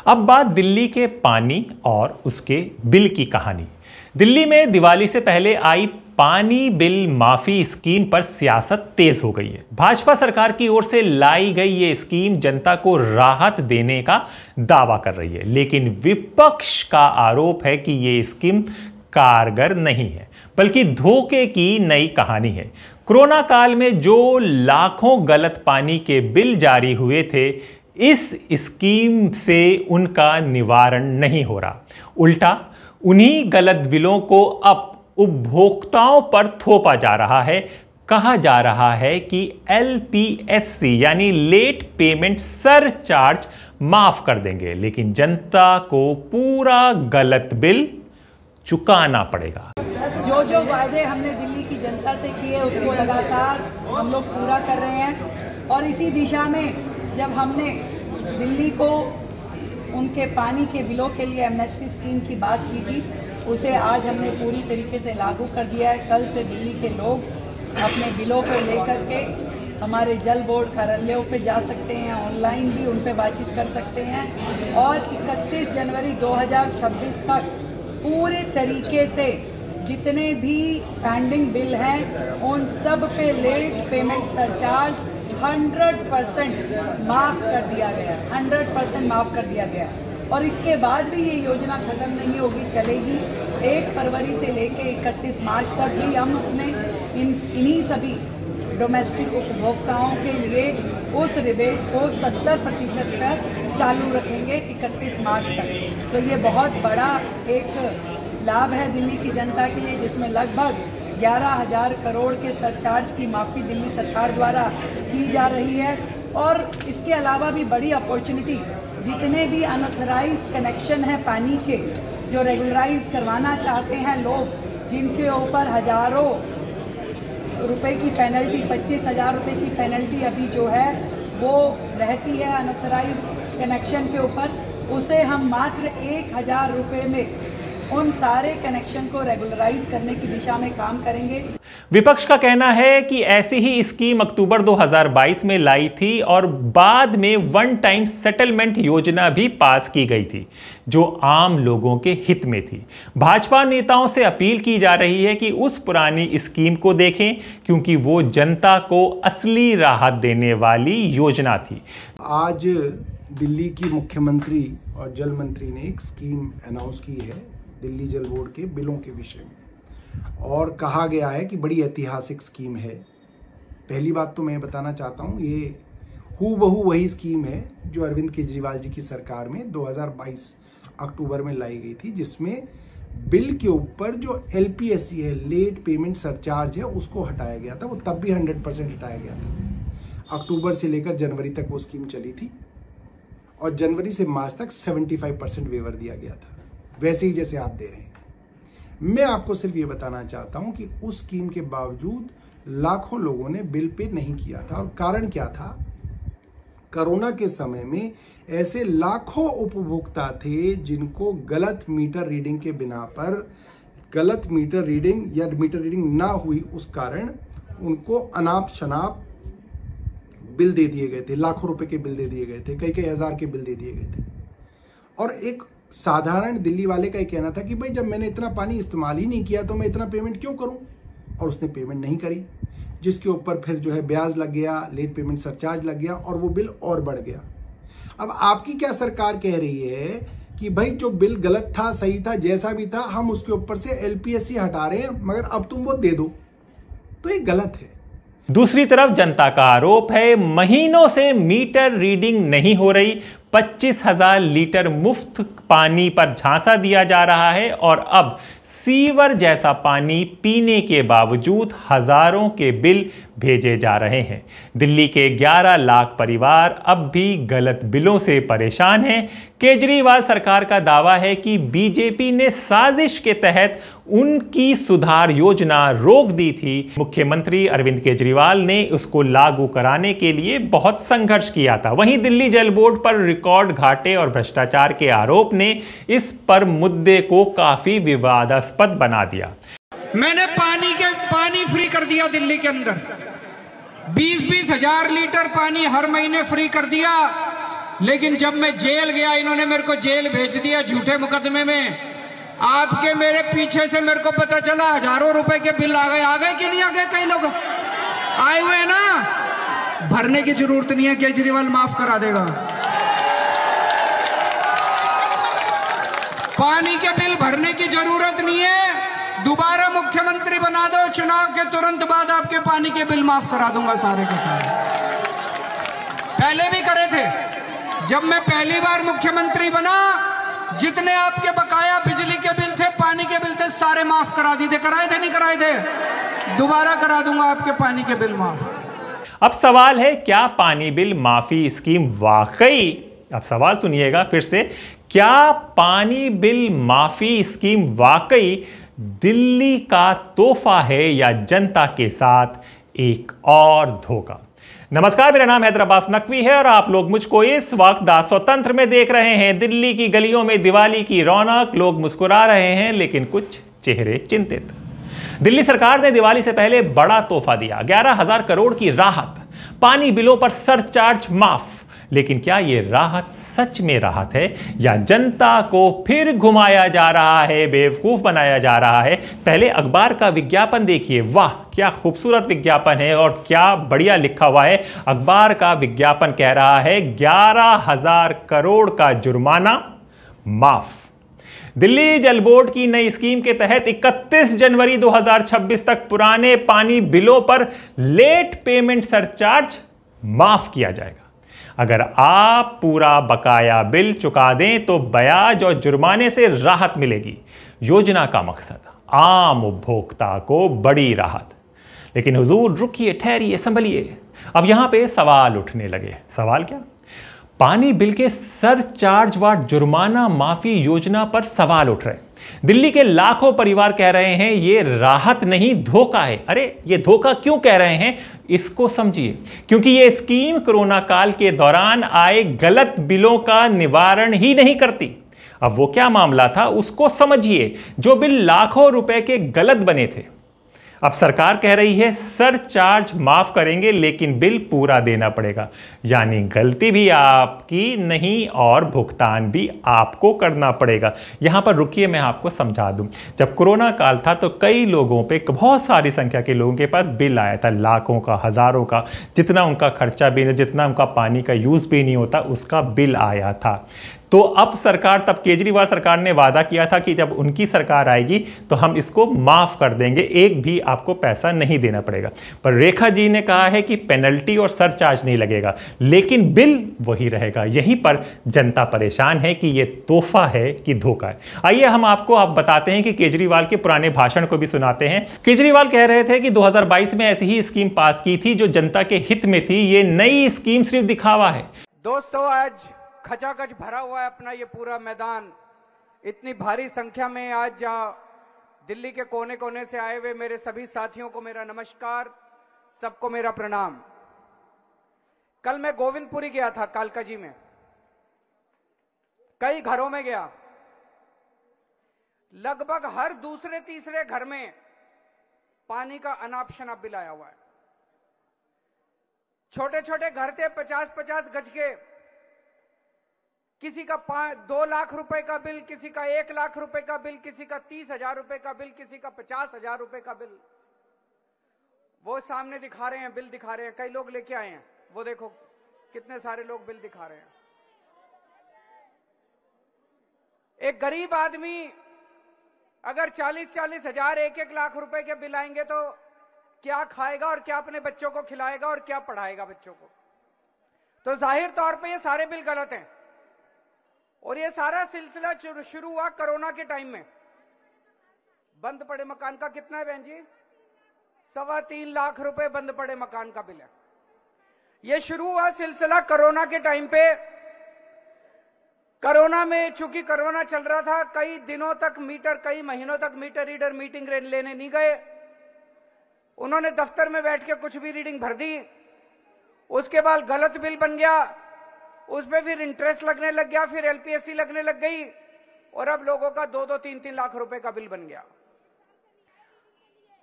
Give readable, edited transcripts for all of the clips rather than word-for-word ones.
अब बात दिल्ली के पानी और उसके बिल की कहानी। दिल्ली में दिवाली से पहले आई पानी बिल माफी स्कीम पर सियासत तेज हो गई है। भाजपा सरकार की ओर से लाई गई ये स्कीम जनता को राहत देने का दावा कर रही है, लेकिन विपक्ष का आरोप है कि ये स्कीम कारगर नहीं है, बल्कि धोखे की नई कहानी है। कोरोना काल में जो लाखों गलत पानी के बिल जारी हुए थे, इस स्कीम से उनका निवारण नहीं हो रहा। उल्टा उन्हीं गलत बिलों को अब उपभोक्ताओं पर थोपा जा रहा है। कहा जा रहा है कि LPSC यानी लेट पेमेंट सरचार्ज माफ कर देंगे, लेकिन जनता को पूरा गलत बिल चुकाना पड़ेगा। जो वायदे हमने दिल्ली की जनता से किए उसको लगातार हम लोग पूरा कर रहे हैं, और इसी दिशा में जब हमने दिल्ली को उनके पानी के बिलों के लिए एमनेस्टी स्कीम की बात की थी, उसे आज हमने पूरी तरीके से लागू कर दिया है। कल से दिल्ली के लोग अपने बिलों को लेकर के हमारे जल बोर्ड कार्यालयों पे जा सकते हैं, ऑनलाइन भी उन पे बातचीत कर सकते हैं, और 31 जनवरी 2026 तक पूरे तरीके से जितने भी पेंडिंग बिल हैं उन सब पे लेट पेमेंट सरचार्ज 100% माफ़ कर दिया गया, 100% माफ़ कर दिया गया। और इसके बाद भी ये योजना ख़त्म नहीं होगी, चलेगी। 1 फरवरी से लेकर 31 मार्च तक भी हम अपने इन्हीं सभी डोमेस्टिक उपभोक्ताओं के लिए उस रिबेट को 70% पर चालू रखेंगे 31 मार्च तक। तो ये बहुत बड़ा एक लाभ है दिल्ली की जनता के लिए, जिसमें लगभग 11,000 करोड़ के सरचार्ज की माफ़ी दिल्ली सरकार द्वारा की जा रही है। और इसके अलावा भी बड़ी अपॉर्चुनिटी, जितने भी अनऑथराइज कनेक्शन हैं पानी के, जो रेगुलराइज करवाना चाहते हैं लोग, जिनके ऊपर हज़ारों रुपए की पेनल्टी, 25,000 रुपये की पेनल्टी अभी जो है वो रहती है अनऑथराइज कनेक्शन के ऊपर, उसे हम मात्र 1,000 रुपये में उन सारे कनेक्शन को रेगुलराइज करने की दिशा में काम करेंगे। विपक्ष का कहना है कि ऐसी ही स्कीम अक्टूबर 2022 में लाई थी और बाद में वन टाइम सेटलमेंट योजना भी पास की गई थी, जो आम लोगों के हित में थी। भाजपा नेताओं से अपील की जा रही है कि उस पुरानी स्कीम को देखें, क्योंकि वो जनता को असली राहत देने वाली योजना थी। आज दिल्ली की मुख्यमंत्री और जल मंत्री ने एक स्कीम अनाउंस की है दिल्ली जल बोर्ड के बिलों के विषय में, और कहा गया है कि बड़ी ऐतिहासिक स्कीम है। पहली बात तो मैं बताना चाहता हूँ, ये हूबहू वही स्कीम है जो अरविंद केजरीवाल जी की सरकार में 2022 अक्टूबर में लाई गई थी, जिसमें बिल के ऊपर जो LPSC है, लेट पेमेंट सरचार्ज है, उसको हटाया गया था। वो तब भी 100% हटाया गया था। अक्टूबर से लेकर जनवरी तक वो स्कीम चली थी, और जनवरी से मार्च तक 75% वेवर दिया गया था, वैसे ही जैसे आप दे रहे हैं। मैं आपको सिर्फ ये बताना चाहता हूं कि उस स्कीम के बावजूद लाखों लोगों ने बिल पे नहीं किया था, और कारण क्या था? कोरोना के समय में ऐसे लाखों उपभोक्ता थे जिनको गलत मीटर रीडिंग के बिना पर, गलत मीटर रीडिंग या मीटर रीडिंग ना हुई उस कारण उनको अनाप शनाप बिल दे दिए गए थे। लाखों रुपए के बिल दे दिए गए थे, कई हज़ार के बिल दे दिए गए थे। और एक साधारण दिल्ली वाले का ये कहना था कि भाई जब मैंने इतना पानी इस्तेमाल ही नहीं किया तो मैं इतना पेमेंट क्यों करूं, और उसने पेमेंट नहीं करी, जिसके ऊपर फिर जो है ब्याज लग गया, लेट पेमेंट सरचार्ज लग गया, और वो बिल और बढ़ गया। अब आपकी क्या सरकार कह रही है कि भाई जो बिल गलत था, सही था, जैसा भी था, हम उसके ऊपर से LPSC हटा रहे हैं, मगर अब तुम वो दे दो, तो ये गलत है। दूसरी तरफ जनता का आरोप है महीनों से मीटर रीडिंग नहीं हो रही, 25,000 लीटर मुफ्त पानी पर झांसा दिया जा रहा है, और अब सीवर जैसा पानी पीने के बावजूद हजारों के बिल भेजे जा रहे हैं। दिल्ली के 11 लाख परिवार अब भी गलत बिलों से परेशान हैं। केजरीवाल सरकार का दावा है कि बीजेपी ने साजिश के तहत उनकी सुधार योजना रोक दी थी। मुख्यमंत्री अरविंद केजरीवाल ने उसको लागू कराने के लिए बहुत संघर्ष किया था। वहीं दिल्ली जल बोर्ड पर रिकॉर्ड घाटे और भ्रष्टाचार के आरोप ने इस पर मुद्दे को काफी विवादास्पद बना दिया। मैंने पानी फ्री कर दिया दिल्ली के अंदर, 20-20 हजार लीटर पानी हर महीने फ्री कर दिया। लेकिन जब मैं जेल गया, इन्होंने मेरे को जेल भेज दिया झूठे मुकदमे में। आपके मेरे पीछे से मेरे को पता चला हजारों रुपए के बिल आ गए कि नहीं आ गए? कई लोग आए हुए हैं ना। भरने की जरूरत नहीं है, केजरीवाल माफ करा देगा। पानी के बिल भरने की जरूरत नहीं है, दोबारा मुख्यमंत्री बना दो, चुनाव के तुरंत बाद आपके पानी के बिल माफ करा दूंगा सारे के सारे। पहले भी करे थे, जब मैं पहली बार मुख्यमंत्री बना, जितने आपके बकाया बिजली के बिल थे, पानी के बिल थे, सारे माफ करा दिए थे। कराए थे नहीं कराए थे? दोबारा करा दूंगा आपके पानी के बिल माफ। अब सवाल है, क्या पानी बिल माफी स्कीम वाकई, अब सवाल सुनिएगा फिर से, क्या पानी बिल माफी स्कीम वाकई दिल्ली का तोहफा है या जनता के साथ एक और धोखा? नमस्कार, मेरा नाम हैदर अब्बास नकवी है और आप लोग मुझको इस वक्त द स्वतंत्र में देख रहे हैं। दिल्ली की गलियों में दिवाली की रौनक, लोग मुस्कुरा रहे हैं लेकिन कुछ चेहरे चिंतित। दिल्ली सरकार ने दिवाली से पहले बड़ा तोहफा दिया, 11,000 करोड़ की राहत, पानी बिलों पर सरचार्ज माफ। लेकिन क्या यह राहत सच में राहत है या जनता को फिर घुमाया जा रहा है, बेवकूफ बनाया जा रहा है? पहले अखबार का विज्ञापन देखिए, वाह क्या खूबसूरत विज्ञापन है और क्या बढ़िया लिखा हुआ है। अखबार का विज्ञापन कह रहा है 11,000 करोड़ का जुर्माना माफ। दिल्ली जल बोर्ड की नई स्कीम के तहत 31 जनवरी 2026 तक पुराने पानी बिलों पर लेट पेमेंट सरचार्ज माफ किया जाएगा। अगर आप पूरा बकाया बिल चुका दें तो ब्याज और जुर्माने से राहत मिलेगी। योजना का मकसद आम उपभोक्ता को बड़ी राहत। लेकिन हुजूर रुकिए, ठहरिए, संभलिए। अब यहां पे सवाल उठने लगे। सवाल क्या? पानी बिल के सरचार्ज व जुर्माना माफी योजना पर सवाल उठ रहे हैं। दिल्ली के लाखों परिवार कह रहे हैं ये राहत नहीं धोखा है। अरे ये धोखा क्यों कह रहे हैं, इसको समझिए। क्योंकि ये स्कीम कोरोना काल के दौरान आए गलत बिलों का निवारण ही नहीं करती। अब वो क्या मामला था उसको समझिए। जो बिल लाखों रुपए के गलत बने थे, अब सरकार कह रही है सरचार्ज माफ करेंगे लेकिन बिल पूरा देना पड़ेगा। यानी गलती भी आपकी नहीं और भुगतान भी आपको करना पड़ेगा। यहां पर रुकिए, मैं आपको समझा दूं। जब कोरोना काल था तो कई लोगों पे, बहुत सारी संख्या के लोगों के पास बिल आया था, लाखों का, हजारों का, जितना उनका खर्चा भी नहीं, जितना उनका पानी का यूज भी नहीं होता, उसका बिल आया था। तो अब सरकार, तब केजरीवाल सरकार ने वादा किया था कि जब उनकी सरकार आएगी तो हम इसको माफ कर देंगे, एक भी आपको पैसा नहीं देना पड़ेगा। पर रेखा जी ने कहा है कि पेनल्टी और सरचार्ज नहीं लगेगा लेकिन बिल वही रहेगा। यहीं पर जनता परेशान है कि यह तोहफा है कि धोखा है। आइए हम आपको बताते हैं कि केजरीवाल के पुराने भाषण को भी सुनाते हैं। केजरीवाल कह रहे थे कि 2022 में ऐसी ही स्कीम पास की थी जो जनता के हित में थी। ये नई स्कीम सिर्फ दिखावा है। दोस्तों, आज खचाखच भरा हुआ है अपना ये पूरा मैदान। इतनी भारी संख्या में आज दिल्ली के कोने कोने से आए हुए मेरे सभी साथियों को मेरा नमस्कार, सबको मेरा प्रणाम। कल मैं गोविंदपुरी गया था, कालका जी में, कई घरों में गया। लगभग हर दूसरे तीसरे घर में पानी का अनाप शनाप बिल आया हुआ है। छोटे छोटे घर थे, 50-50 गज के। किसी का 2 लाख रुपए का बिल, किसी का 1 लाख रुपए का बिल, किसी का 30,000 रुपए का बिल, किसी का 50,000 रुपए का बिल। वो सामने दिखा रहे हैं, बिल दिखा रहे हैं। कई लोग लेके आए हैं, वो देखो कितने सारे लोग बिल दिखा रहे हैं। एक गरीब आदमी अगर 40-40 हजार, 1-1 लाख रुपए के बिल आएंगे तो क्या खाएगा और क्या अपने बच्चों को खिलाएगा और क्या पढ़ाएगा बच्चों को? तो जाहिर तौर पे ये सारे बिल गलत हैं। और ये सारा सिलसिला शुरू हुआ कोरोना के टाइम में। बंद पड़े मकान का कितना है बहन जी? 3.25 लाख रुपए बंद पड़े मकान का बिल है। ये शुरू हुआ सिलसिला कोरोना के टाइम पे। कोरोना में, चूंकि कोरोना चल रहा था, कई दिनों तक मीटर, कई महीनों तक मीटर रीडर मीटिंग लेने नहीं गए। उन्होंने दफ्तर में बैठ के कुछ भी रीडिंग भर दी। उसके बाद गलत बिल बन गया, उसमें फिर इंटरेस्ट लगने लग गया, फिर एलपीएससी लगने लग गई और अब लोगों का 2-2, 3-3 लाख रुपए का बिल बन गया।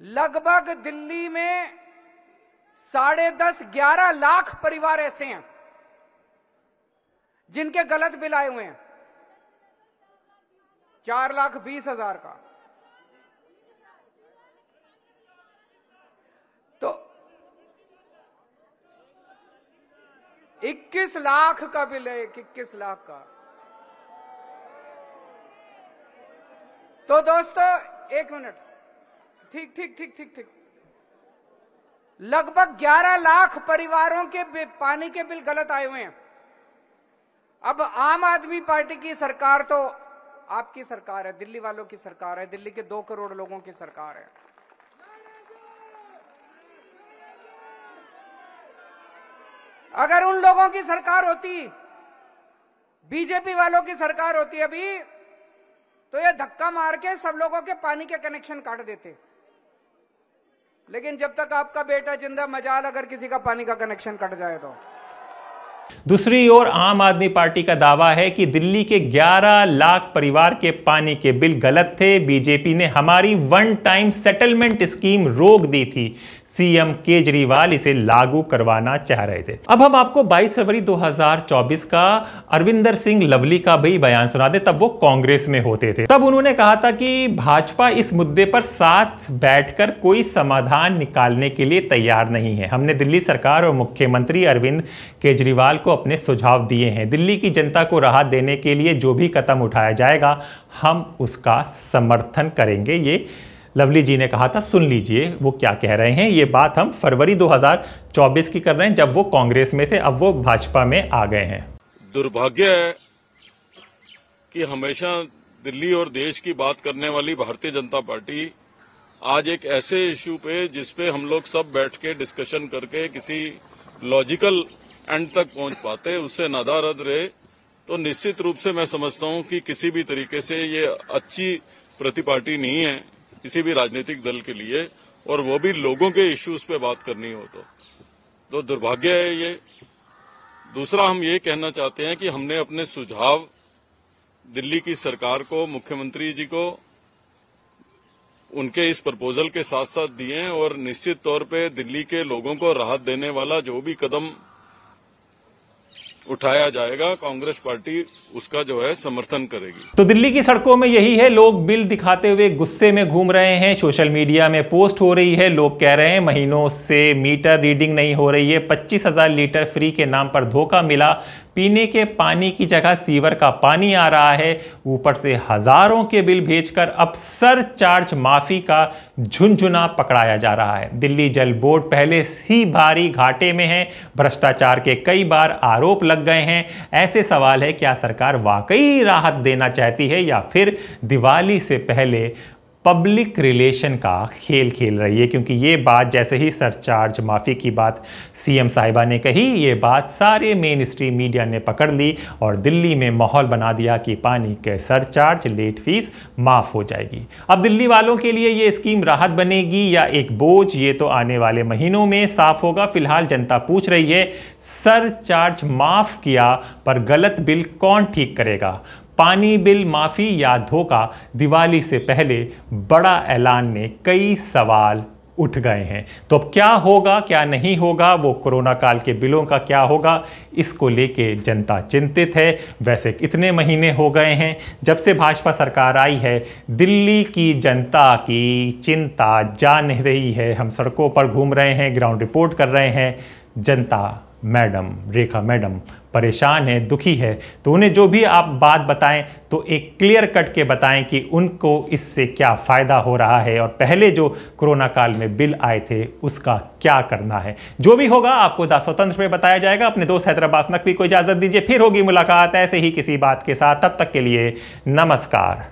लगभग दिल्ली में 10.5-11 लाख परिवार ऐसे हैं जिनके गलत बिल आए हुए हैं। 4,20,000 का तो 21 लाख का बिल है, 21 लाख का। तो दोस्तों एक मिनट, ठीक, लगभग 11 लाख परिवारों के पानी के बिल गलत आए हुए हैं। अब आम आदमी पार्टी की सरकार तो आपकी सरकार है, दिल्ली वालों की सरकार है, दिल्ली के 2 करोड़ लोगों की सरकार है। अगर उन लोगों की सरकार होती, बीजेपी वालों की सरकार होती अभी, तो ये धक्का मार के सब लोगों के पानी के कनेक्शन काट देते। लेकिन जब तक आपका बेटा जिंदा, मजाल अगर किसी का पानी का कनेक्शन कट जाए तो। दूसरी ओर आम आदमी पार्टी का दावा है कि दिल्ली के 11 लाख परिवार के पानी के बिल गलत थे। बीजेपी ने हमारी वन टाइम सेटलमेंट स्कीम रोक दी थी। सीएम केजरीवाल इसे लागू करवाना चाह रहे थे। अब हम आपको 22 फरवरी 2024 का अरविंदर सिंह लवली का भी बयान सुना दे। तब वो कांग्रेस में होते थे। तब उन्होंने कहा था कि भाजपा इस मुद्दे पर साथ बैठकर कोई समाधान निकालने के लिए तैयार नहीं है। हमने दिल्ली सरकार और मुख्यमंत्री अरविंद केजरीवाल को अपने सुझाव दिए हैं। दिल्ली की जनता को राहत देने के लिए जो भी कदम उठाया जाएगा, हम उसका समर्थन करेंगे। ये लवली जी ने कहा था। सुन लीजिए वो क्या कह रहे हैं। ये बात हम फरवरी 2024 की कर रहे हैं, जब वो कांग्रेस में थे। अब वो भाजपा में आ गए हैं। दुर्भाग्य है कि हमेशा दिल्ली और देश की बात करने वाली भारतीय जनता पार्टी आज एक ऐसे इश्यू पे, जिसपे हम लोग सब बैठ के डिस्कशन करके किसी लॉजिकल एंड तक पहुंच पाते, उससे नादारद रहे, तो निश्चित रूप से मैं समझता हूं कि किसी भी तरीके से ये अच्छी प्रतिपार्टी नहीं है किसी भी राजनीतिक दल के लिए, और वो भी लोगों के इश्यूज पे बात करनी हो तो दुर्भाग्य है ये। दूसरा, हम ये कहना चाहते हैं कि हमने अपने सुझाव दिल्ली की सरकार को, मुख्यमंत्री जी को, उनके इस प्रपोजल के साथ साथ दिए हैं, और निश्चित तौर पे दिल्ली के लोगों को राहत देने वाला जो भी कदम उठाया जाएगा, कांग्रेस पार्टी उसका जो है समर्थन करेगी। तो दिल्ली की सड़कों में यही है, लोग बिल दिखाते हुए गुस्से में घूम रहे हैं। सोशल मीडिया में पोस्ट हो रही है, लोग कह रहे हैं महीनों से मीटर रीडिंग नहीं हो रही है। 25,000 लीटर फ्री के नाम पर धोखा मिला। पीने के पानी की जगह सीवर का पानी आ रहा है। ऊपर से हजारों के बिल भेजकर अब सरचार्ज माफी का झुनझुना पकड़ाया जा रहा है। दिल्ली जल बोर्ड पहले ही भारी घाटे में है। भ्रष्टाचार के कई बार आरोप लग गए हैं। ऐसे सवाल है, क्या सरकार वाकई राहत देना चाहती है या फिर दिवाली से पहले पब्लिक रिलेशन का खेल खेल रही है? क्योंकि ये बात जैसे ही सरचार्ज माफ़ी की बात सीएम साहिबा ने कही, ये बात सारे मेन स्ट्रीम मीडिया ने पकड़ ली और दिल्ली में माहौल बना दिया कि पानी के सरचार्ज, लेट फीस माफ़ हो जाएगी। अब दिल्ली वालों के लिए ये स्कीम राहत बनेगी या एक बोझ, ये तो आने वाले महीनों में साफ होगा। फिलहाल जनता पूछ रही है, सरचार्ज माफ़ किया पर गलत बिल कौन ठीक करेगा? पानी बिल माफी या धोखा? दिवाली से पहले बड़ा ऐलान में कई सवाल उठ गए हैं। तो अब क्या होगा, क्या नहीं होगा? वो कोरोना काल के बिलों का क्या होगा, इसको लेके जनता चिंतित है। वैसे कितने महीने हो गए हैं जब से भाजपा सरकार आई है, दिल्ली की जनता की चिंता जा नहीं रही है। हम सड़कों पर घूम रहे हैं, ग्राउंड रिपोर्ट कर रहे हैं। जनता मैडम, रेखा मैडम परेशान है, दुखी है। तो उन्हें जो भी आप बात बताएं तो एक क्लियर कट के बताएं कि उनको इससे क्या फ़ायदा हो रहा है और पहले जो कोरोना काल में बिल आए थे उसका क्या करना है। जो भी होगा आपको द स्वतंत्र पे बताया जाएगा। अपने दोस्त हैदराबाद नकवी को इजाज़त दीजिए, फिर होगी मुलाकात ऐसे ही किसी बात के साथ। तब तक के लिए नमस्कार।